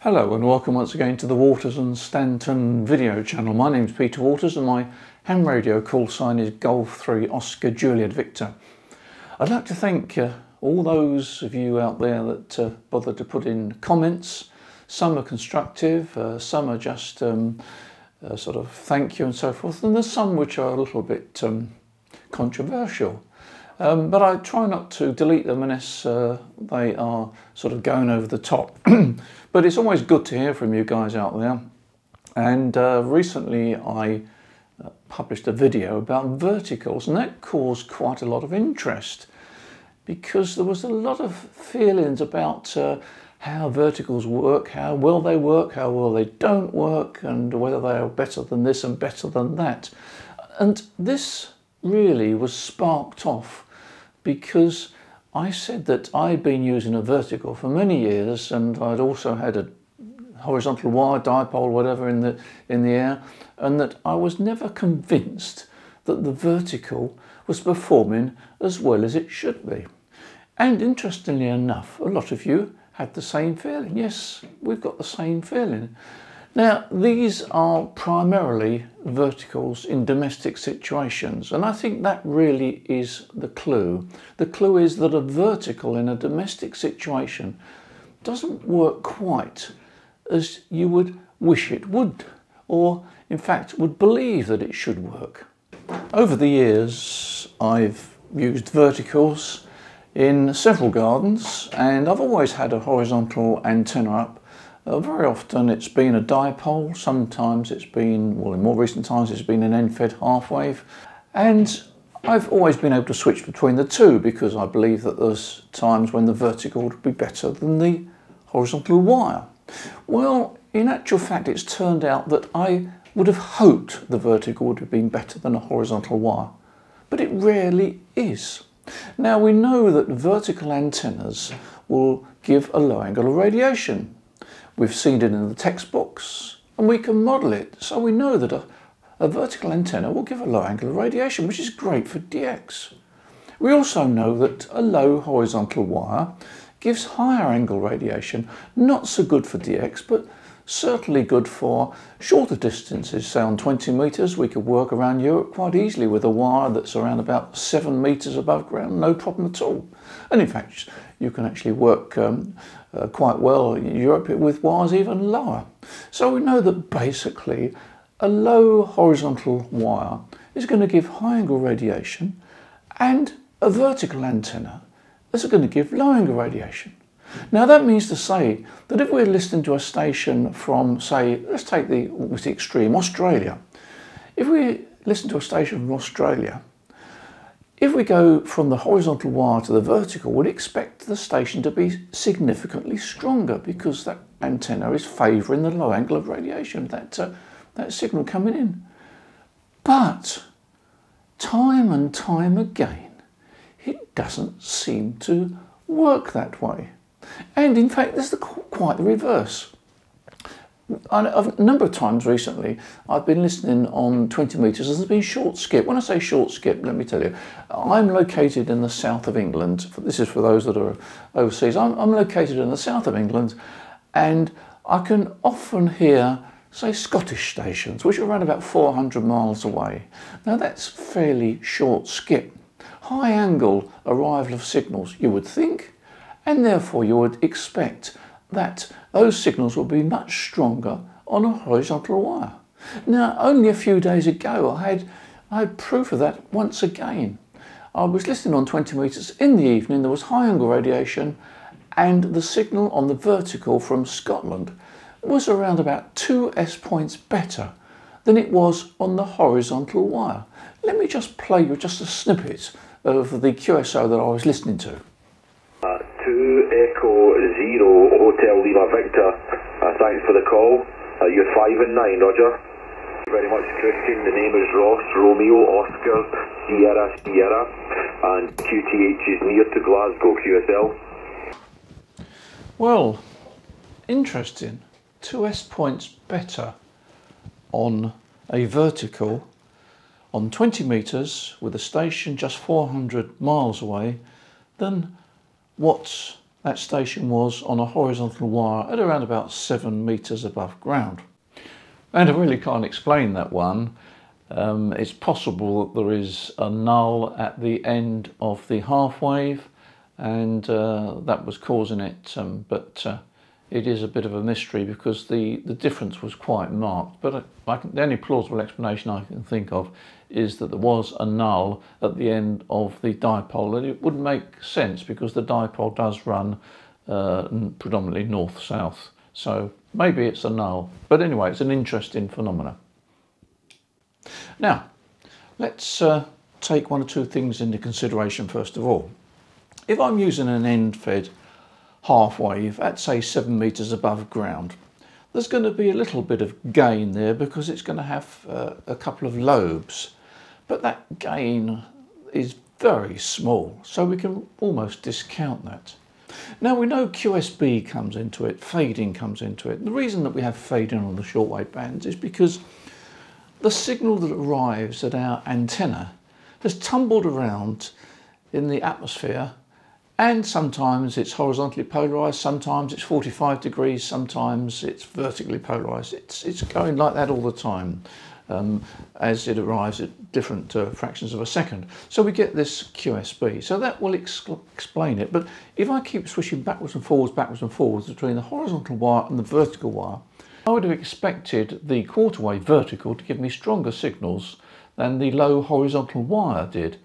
Hello and welcome once again to the Waters and Stanton video channel. My name is Peter Waters and my ham radio call sign is Golf 3 Oscar Juliet Victor. I'd like to thank all those of you out there that bothered to put in comments. Some are constructive, some are just sort of thank you and so forth, and there's some which are a little bit controversial. But I try not to delete them unless they are sort of going over the top. But it's always good to hear from you guys out there. And recently I published a video about verticals, and that caused quite a lot of interest because there was a lot of feelings about how verticals work, how well they don't work, and whether they are better than this and better than that. And this really was sparked off because I said that I'd been using a vertical for many years, and I'd also had a horizontal wire, dipole, whatever in the air, and that I was never convinced that the vertical was performing as well as it should be. And interestingly enough, a lot of you had the same feeling. Yes, we've got the same feeling. Now, these are primarily verticals in domestic situations, and I think that really is the clue. The clue is that a vertical in a domestic situation doesn't work quite as you would wish it would, or in fact would believe that it should work. Over the years, I've used verticals in several gardens, and I've always had a horizontal antenna up. Very often it's been a dipole, sometimes it's been, well in more recent times it's been an end-fed half-wave, and I've always been able to switch between the two because I believe that there's times when the vertical would be better than the horizontal wire. Well, in actual fact it's turned out that I would have hoped the vertical would have been better than a horizontal wire, but it rarely is. Now we know that vertical antennas will give a low angle of radiation. We've seen it in the textbooks and we can model it, so we know that a vertical antenna will give a low angle of radiation, which is great for DX. We also know that a low horizontal wire gives higher angle radiation, not so good for DX, but certainly good for shorter distances. Say on 20 metres, we could work around Europe quite easily with a wire that's around about 7 metres above ground, no problem at all. And in fact, you can actually work quite well in Europe with wires even lower. So we know that basically a low horizontal wire is going to give high angle radiation, and a vertical antenna is going to give low angle radiation. Now that means to say that if we're listening to a station from, say, let's take the extreme, Australia. If we listen to a station from Australia, if we go from the horizontal wire to the vertical, we'd expect the station to be significantly stronger because that antenna is favouring the low angle of radiation, that signal coming in. But time and time again, it doesn't seem to work that way. And in fact, this is quite the reverse. A number of times recently, I've been listening on 20 metres. There's been short skip. When I say short skip, let me tell you, I'm located in the south of England. This is for those that are overseas. I'm located in the south of England, and I can often hear, say, Scottish stations, which are around about 400 miles away. Now that's fairly short skip. High angle arrival of signals, you would think, and therefore you would expect that those signals will be much stronger on a horizontal wire. Now, only a few days ago I had proof of that once again. I was listening on 20 metres in the evening, there was high angle radiation, and the signal on the vertical from Scotland was around about 2 S points better than it was on the horizontal wire. Let me just play you just a snippet of the QSO that I was listening to. 2 Echo 0 Hotel Lima Victor, thanks for the call. You're 5 and 9, Roger. Thank you very much, Christian. The name is Ross, Romeo, Oscar, Sierra, Sierra, and QTH is near to Glasgow, QSL. Well, interesting. 2 S points better on a vertical on 20 metres with a station just 400 miles away than what that station was on a horizontal wire at around about 7 metres above ground. And I really can't explain that one. It's possible that there is a null at the end of the half wave, and that was causing it, but it is a bit of a mystery because the difference was quite marked. But the only plausible explanation I can think of is that there was a null at the end of the dipole, and it would make sense because the dipole does run predominantly north-south. So maybe it's a null. But anyway, it's an interesting phenomenon. Now, let's take one or two things into consideration first of all. If I'm using an end-fed half wave at say 7 metres above ground, there's going to be a little bit of gain there because it's going to have a couple of lobes, but that gain is very small, so we can almost discount that. Now we know QSB comes into it, fading comes into it. And the reason that we have fading on the shortwave bands is because the signal that arrives at our antenna has tumbled around in the atmosphere, and sometimes it's horizontally polarised, sometimes it's 45 degrees, sometimes it's vertically polarised. It's going like that all the time as it arrives at different fractions of a second. So we get this QSB. So that will explain it. But if I keep switching backwards and forwards between the horizontal wire and the vertical wire, I would have expected the quarter wave vertical to give me stronger signals than the low horizontal wire did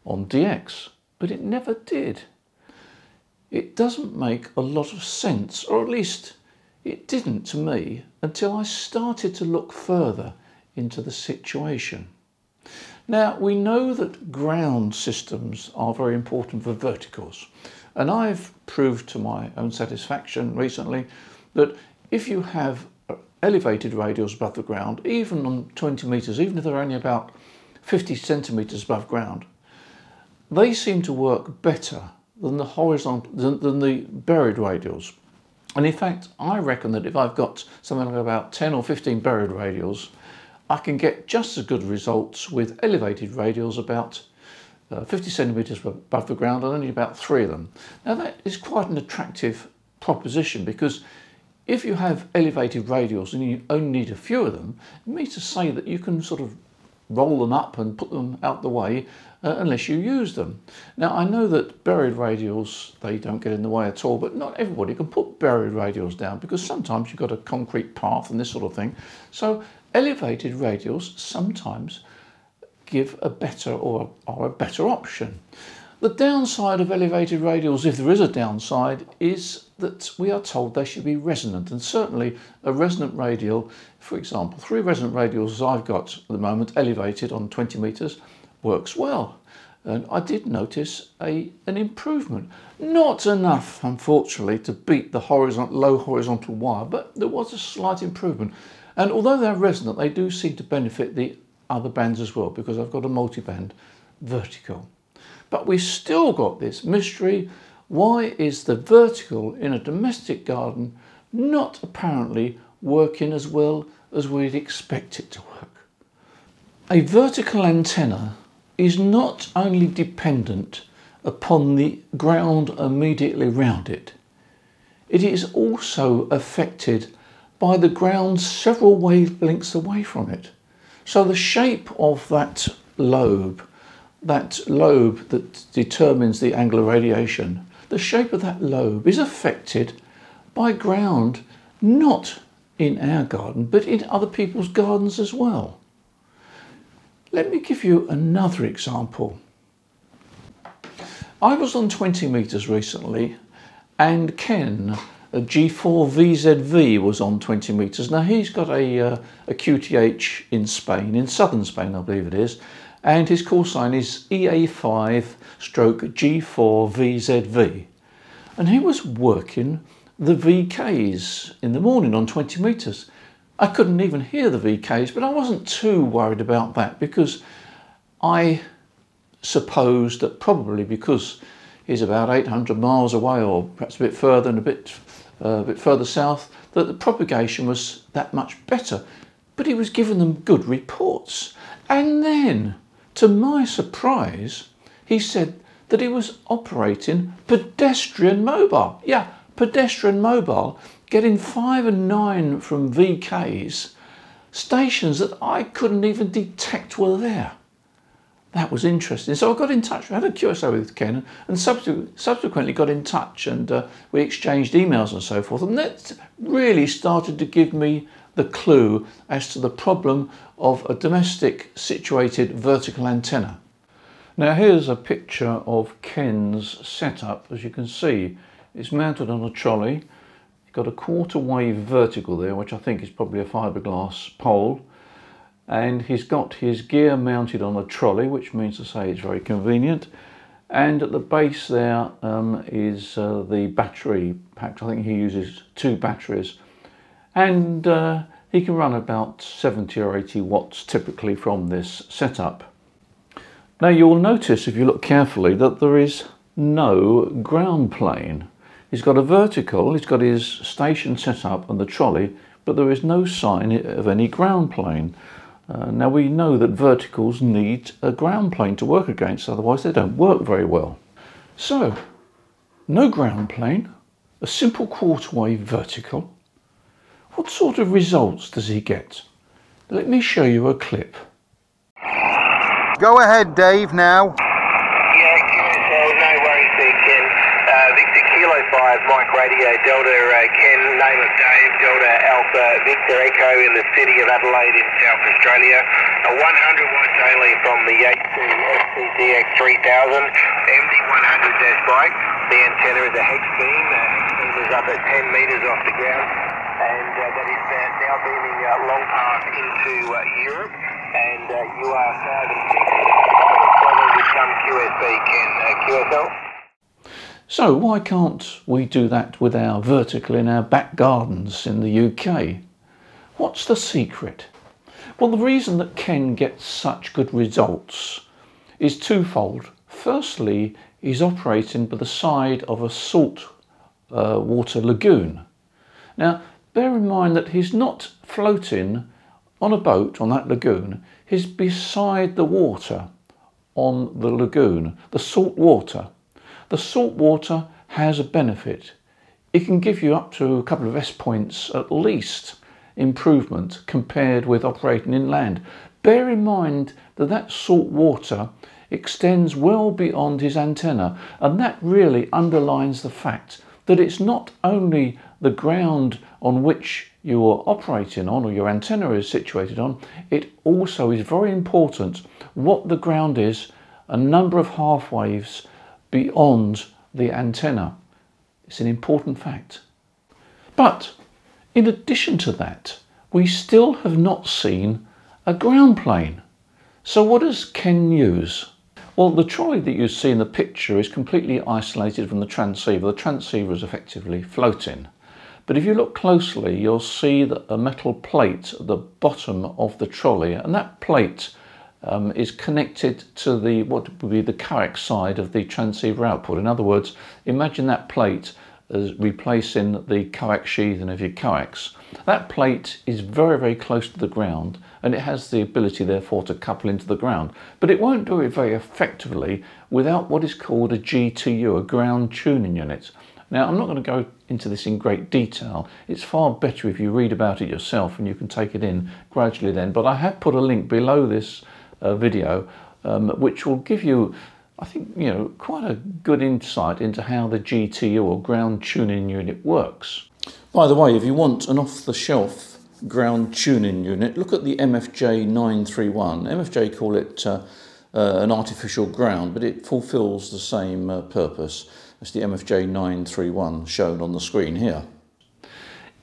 on DX, but it never did. It doesn't make a lot of sense, or at least it didn't to me until I started to look further into the situation. Now we know that ground systems are very important for verticals, and I've proved to my own satisfaction recently that if you have elevated radials above the ground, even on 20 metres, even if they're only about 50 centimetres above ground, they seem to work better than the horizontal, than the buried radials. And in fact, I reckon that if I've got something like about 10 or 15 buried radials, I can get just as good results with elevated radials about 50 centimetres above the ground, and only about 3 of them. Now that is quite an attractive proposition, because if you have elevated radials and you only need a few of them, it means to say that you can sort of roll them up and put them out the way unless you use them. Now I know that buried radials, they don't get in the way at all, but not everybody can put buried radials down because sometimes you've got a concrete path and this sort of thing. So elevated radials sometimes give a better or are a better option. The downside of elevated radials, if there is a downside, is that we are told they should be resonant, and certainly a resonant radial, for example, 3 resonant radials as I've got at the moment elevated on 20 metres works well. And I did notice an improvement. Not enough, unfortunately, to beat the low horizontal wire, but there was a slight improvement. And although they're resonant, they do seem to benefit the other bands as well, because I've got a multi-band vertical. But we've still got this mystery. Why is the vertical in a domestic garden not apparently working as well as we'd expect it to work? A vertical antenna is not only dependent upon the ground immediately around it, it is also affected by the ground several wavelengths away from it. So the shape of that lobe that determines the angle of radiation, the shape of that lobe is affected by ground not in our garden but in other people's gardens as well. Let me give you another example. I was on 20 metres recently, and Ken, a G4VZV, was on 20 metres. Now he's got a QTH in Spain, in southern Spain I believe it is, and his call sign is EA5/G4VZV. And he was working the VKs in the morning on 20 metres. I couldn't even hear the VKs, but I wasn't too worried about that, because I suppose that probably because he's about 800 miles away, or perhaps a bit further and a bit further south, that the propagation was that much better. But he was giving them good reports. And then, to my surprise, he said that he was operating pedestrian mobile. Yeah, pedestrian mobile, getting 5 and 9 from VKs, stations that I couldn't even detect were there. That was interesting. So I got in touch, I had a QSO with Ken, and subsequently got in touch, and we exchanged emails and so forth. And that really started to give me the clue as to the problem of a domestic situated vertical antenna. Now here's a picture of Ken's setup. As you can see, it's mounted on a trolley. You've got a quarter wave vertical there, which I think is probably a fiberglass pole. And he's got his gear mounted on a trolley, which means to say it's very convenient. And at the base there is the battery packed. I think he uses 2 batteries. And he can run about 70 or 80 watts typically from this setup. Now you'll notice, if you look carefully, that there is no ground plane. He's got a vertical, he's got his station set up on the trolley, but there is no sign of any ground plane. Now we know that verticals need a ground plane to work against, otherwise they don't work very well. So, no ground plane, a simple quarter wave vertical. What sort of results does he get? Let me show you a clip. Go ahead, Dave, now. Yeah, QSO, no worries there, Ken. Victor Kilo 5, Mike Radio, Delta Ken, name of Dave, Delta Alpha Victor Echo in the city of Adelaide in South Australia. 100 watts only from the Yaesu SCDX 3000 MD100 dash bike. The antenna is a hex beam. The hex beam is up at 10 metres off the ground, and that is now beaming long path into Europe. And you are 5 and 6. 5 and 7 with some QSB, Ken. QSL? So why can't we do that with our vertical in our back gardens in the UK? What's the secret? Well, the reason that Ken gets such good results is twofold. Firstly, he's operating by the side of a salt water lagoon. Now, bear in mind that he's not floating on a boat on that lagoon. He's beside the water on the lagoon, the salt water. The salt water has a benefit. It can give you up to a couple of S points at least improvement compared with operating inland. Bear in mind that that salt water extends well beyond his antenna, and that really underlines the fact that it's not only the ground on which you are operating on or your antenna is situated on, it also is very important what the ground is a number of half waves beyond the antenna. It's an important fact. But in addition to that, we still have not seen a ground plane. So what does Ken use? Well, the trolley that you see in the picture is completely isolated from the transceiver. The transceiver is effectively floating. But if you look closely, you'll see that a metal plate at the bottom of the trolley, and that plate is connected to the what would be the coax side of the transceiver output. In other words, imagine that plate as replacing the coax sheathing of your coax. That plate is very, very close to the ground, and it has the ability therefore to couple into the ground, but it won't do it very effectively without what is called a GTU, a ground tuning unit. Now, I'm not going to go into this in great detail. It's far better if you read about it yourself and you can take it in gradually then, but I have put a link below this video which will give you, I think, quite a good insight into how the GTU or ground tuning unit works. By the way, if you want an off-the-shelf ground tuning unit, look at the MFJ 931. MFJ call it an artificial ground, but it fulfills the same purpose as the MFJ 931 shown on the screen here.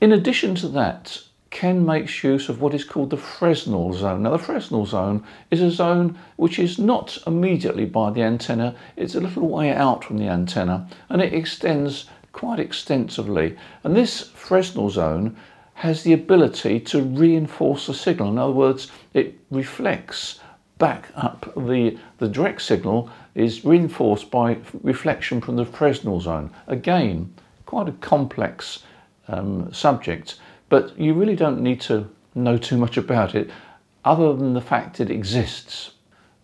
In addition to that, Ken makes use of what is called the Fresnel zone. Now, the Fresnel zone is a zone which is not immediately by the antenna. It's a little way out from the antenna, and it extends quite extensively. And this Fresnel zone has the ability to reinforce the signal. In other words, it reflects back up. The direct signal is reinforced by reflection from the Fresnel zone. Again, quite a complex subject, but you really don't need to know too much about it other than the fact it exists.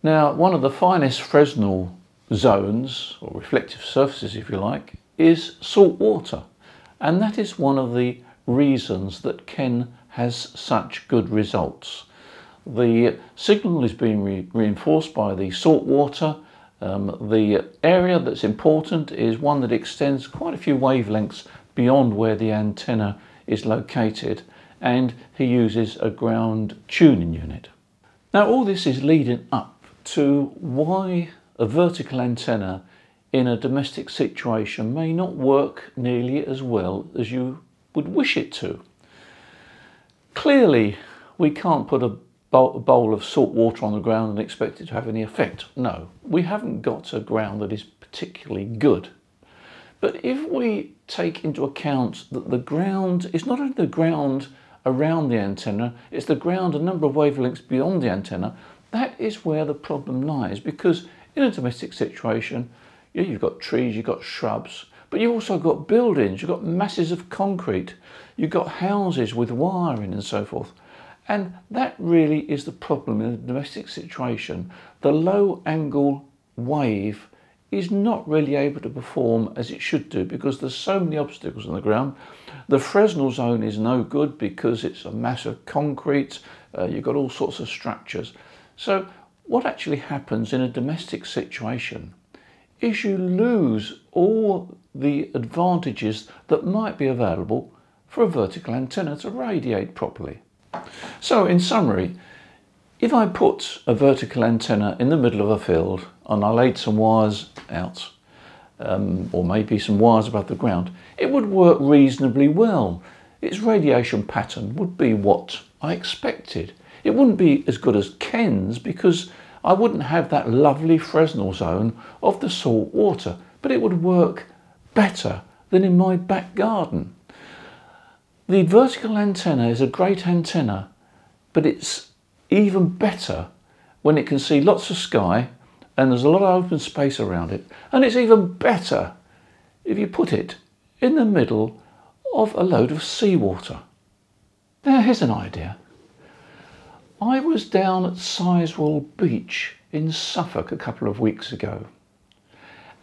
Now, one of the finest Fresnel zones, or reflective surfaces if you like, is salt water. And that is one of the reasons that Ken has such good results. The signal is being reinforced by the salt water. The area that's important is one that extends quite a few wavelengths beyond where the antenna is located, and he uses a ground tuning unit. Now all this is leading up to why a vertical antenna in a domestic situation may not work nearly as well as you would wish it to. Clearly we can't put a bowl of salt water on the ground and expect it to have any effect. No, we haven't got a ground that is particularly good. But if we take into account that the ground is not only the ground around the antenna, it's the ground a number of wavelengths beyond the antenna, that is where the problem lies. Because in a domestic situation, yeah, you've got trees, you've got shrubs, but you've also got buildings, you've got masses of concrete, you've got houses with wiring and so forth. And that really is the problem in a domestic situation. The low angle wave is not really able to perform as it should do because there's so many obstacles on the ground. The Fresnel zone is no good because it's a mass of concrete, you've got all sorts of structures. So what actually happens in a domestic situation is you lose all the advantages that might be available for a vertical antenna to radiate properly. So in summary, if I put a vertical antenna in the middle of a field and I laid some wires out, or maybe some wires above the ground, it would work reasonably well. Its radiation pattern would be what I expected. It wouldn't be as good as Ken's because I wouldn't have that lovely Fresnel zone of the salt water, but it would work better than in my back garden. The vertical antenna is a great antenna, but it's even better when it can see lots of sky and there's a lot of open space around it. And it's even better if you put it in the middle of a load of seawater. Now here's an idea. I was down at Sizewell Beach in Suffolk a couple of weeks ago,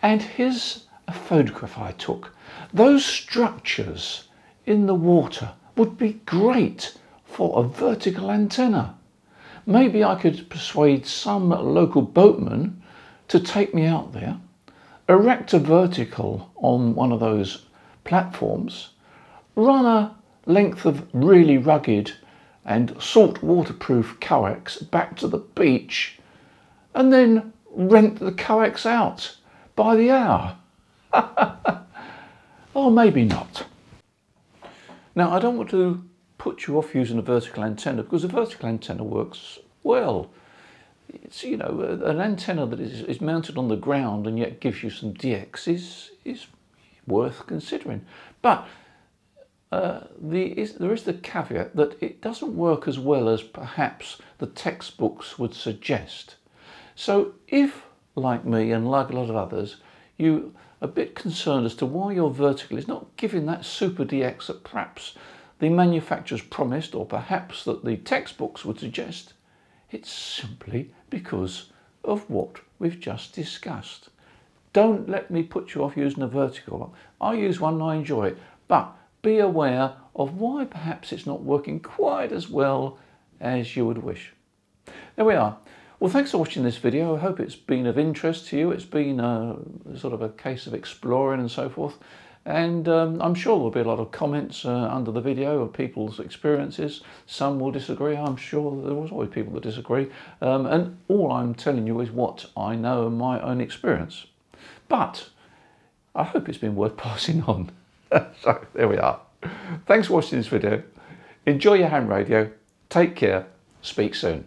and here's a photograph I took. Those structures in the water would be great for a vertical antenna. Maybe I could persuade some local boatman to take me out there, erect a vertical on one of those platforms, run a length of really rugged and salt waterproof coax back to the beach, and then rent the coax out by the hour. Or maybe not. Now, I don't want to put you off using a vertical antenna because a vertical antenna works well. It's, you know, an antenna that is mounted on the ground and yet gives you some DX is worth considering. But there is the caveat that it doesn't work as well as perhaps the textbooks would suggest. So if, like me and like a lot of others, you a bit concerned as to why your vertical is not giving that super DX that perhaps the manufacturers promised, or perhaps that the textbooks would suggest, it's simply because of what we've just discussed. Don't let me put you off using a vertical. I use one and I enjoy it, but be aware of why perhaps it's not working quite as well as you would wish. There we are. Well, thanks for watching this video. I hope it's been of interest to you. It's been sort of a case of exploring and so forth. And I'm sure there'll be a lot of comments under the video of people's experiences. Some will disagree. I'm sure there was always people that disagree. And all I'm telling you is what I know and my own experience. But I hope it's been worth passing on. So there we are. Thanks for watching this video. Enjoy your ham radio. Take care. Speak soon.